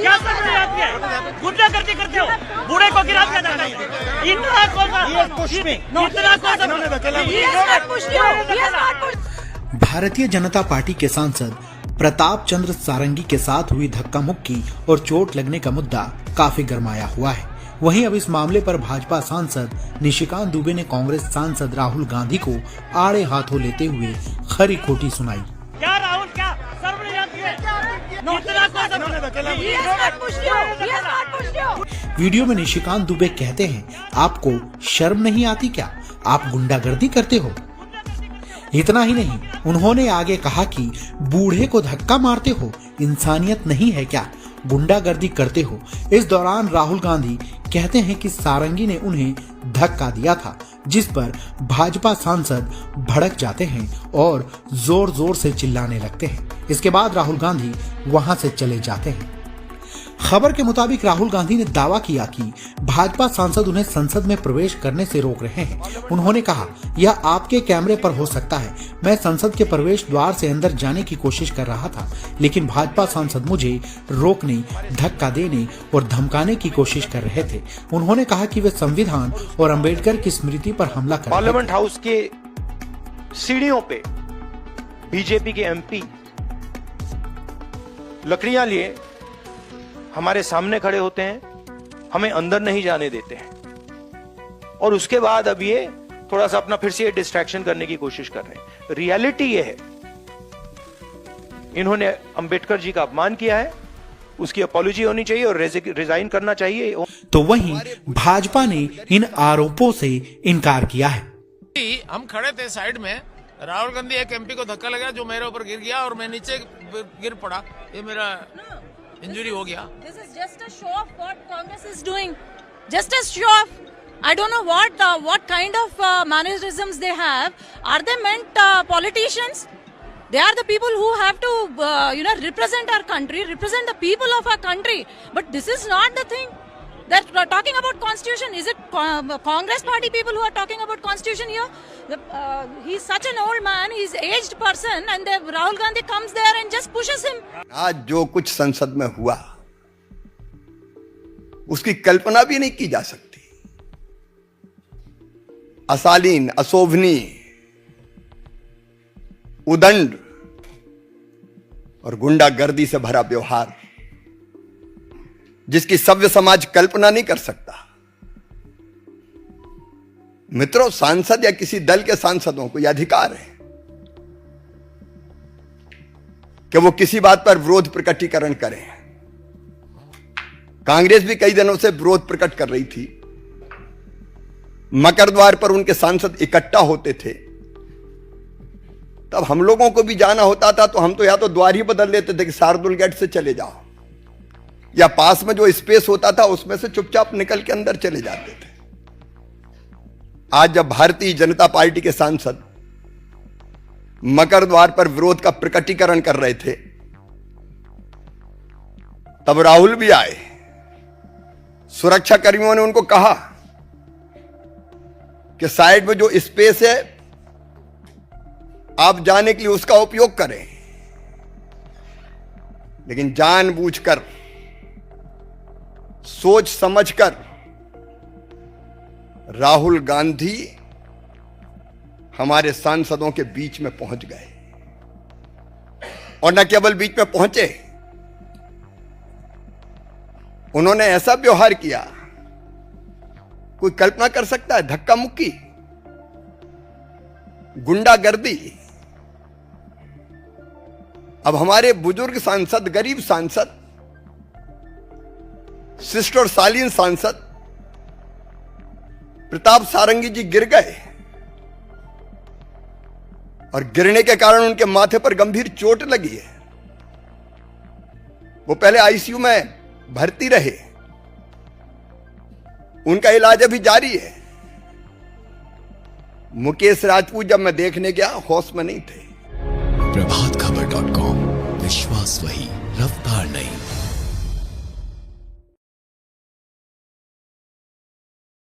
क्या सब नहीं आती है? गुंडागर्दी करते हो, बूढ़े को गिरा दिया जाता है। इतना भारतीय जनता पार्टी के सांसद प्रताप चंद्र सारंगी के साथ हुई धक्का मुक्की और चोट लगने का मुद्दा काफी गरमाया हुआ है। वहीं अब इस मामले पर भाजपा सांसद निशिकांत दुबे ने कांग्रेस सांसद राहुल गांधी को आड़े हाथों लेते हुए खरी खोटी सुनाई। क्या राहुल, क्या सर्व नहीं आती है? वीडियो में निशिकांत दुबे कहते हैं, आपको शर्म नहीं आती क्या? आप गुंडागर्दी करते हो। इतना ही नहीं, उन्होंने आगे कहा कि बूढ़े को धक्का मारते हो, इंसानियत नहीं है क्या? गुंडागर्दी करते हो। इस दौरान राहुल गांधी कहते हैं कि सारंगी ने उन्हें धक्का दिया था, जिस पर भाजपा सांसद भड़क जाते हैं और जोर जोर से चिल्लाने लगते हैं। इसके बाद राहुल गांधी वहां से चले जाते हैं। खबर के मुताबिक राहुल गांधी ने दावा किया कि भाजपा सांसद उन्हें संसद में प्रवेश करने से रोक रहे हैं। उन्होंने कहा, यह आपके कैमरे पर हो सकता है। मैं संसद के प्रवेश द्वार से अंदर जाने की कोशिश कर रहा था, लेकिन भाजपा सांसद मुझे रोकने, धक्का देने और धमकाने की कोशिश कर रहे थे। उन्होंने कहा कि वे संविधान और अंबेडकर की स्मृति पर हमला कर पार्लियामेंट हाउस के सीढ़ियों पे बीजेपी के एमपी लकड़ियां लिए हमारे सामने खड़े होते हैं, हमें अंदर नहीं जाने देते हैं, और उसके बाद अब ये थोड़ा सा अपना फिर से डिस्ट्रैक्शन करने की कोशिश कर रहे हैं। रियलिटी ये है, इन्होंने अंबेडकर जी का अपमान किया है, उसकी अपॉलॉजी होनी चाहिए और रिजाइन करना चाहिए। तो वहीं भाजपा ने इन आरोपों से इनकार किया है। हम खड़े थे साइड में, राहुल गांधी एक एमपी को धक्का लगा जो मेरे ऊपर गिर गया और मैं नीचे गिर पड़ा, ये मेरा इंजरी हो गया। This is just a show of what Congress is doing. Just a show of, I don't know what kind of mannerisms they have. Are they meant politicians? They are the people who have to, represent our country, represent the people of our country. But this is not the thing. They're talking about constitution. Is it Congress party people who are talking about constitution here? He's such an old man. He's aged person, and Rahul Gandhi comes there and just pushes him. आज जो कुछ संसद में हुआ, उसकी कल्पना भी नहीं की जा सकती। अशालीन, अशोभनीय, उदंड और गुंडागर्दी से भरा व्यवहार, जिसकी सभ्य समाज कल्पना नहीं कर सकता। मित्रों, सांसद या किसी दल के सांसदों को यह अधिकार है कि वो किसी बात पर विरोध प्रकटीकरण करें। कांग्रेस भी कई दिनों से विरोध प्रकट कर रही थी। मकर द्वार पर उनके सांसद इकट्ठा होते थे, तब हम लोगों को भी जाना होता था, तो हम तो या तो द्वार ही बदल लेते थे कि शार्दुल गेट से चले जाओ, या पास में जो स्पेस होता था उसमें से चुपचाप निकल के अंदर चले जाते थे। आज जब भारतीय जनता पार्टी के सांसद मकर द्वार पर विरोध का प्रकटीकरण कर रहे थे, तब राहुल भी आए। सुरक्षा कर्मियों ने उनको कहा कि साइड में जो स्पेस है आप जाने के लिए उसका उपयोग करें, लेकिन जानबूझकर, सोच समझकर राहुल गांधी हमारे सांसदों के बीच में पहुंच गए। और न केवल बीच में पहुंचे, उन्होंने ऐसा व्यवहार किया, कोई कल्पना कर सकता है? धक्का मुक्की, गुंडागर्दी। अब हमारे बुजुर्ग सांसद, गरीब सांसद, शिष्ट और शालीन सांसद प्रताप सारंगी जी गिर गए, और गिरने के कारण उनके माथे पर गंभीर चोट लगी है। वो पहले आईसीयू में भर्ती रहे, उनका इलाज अभी जारी है। मुकेश राजपूत जब मैं देखने गया, होश में नहीं थे। प्रभात खबर.com, विश्वास वही, रफ्तार नहीं।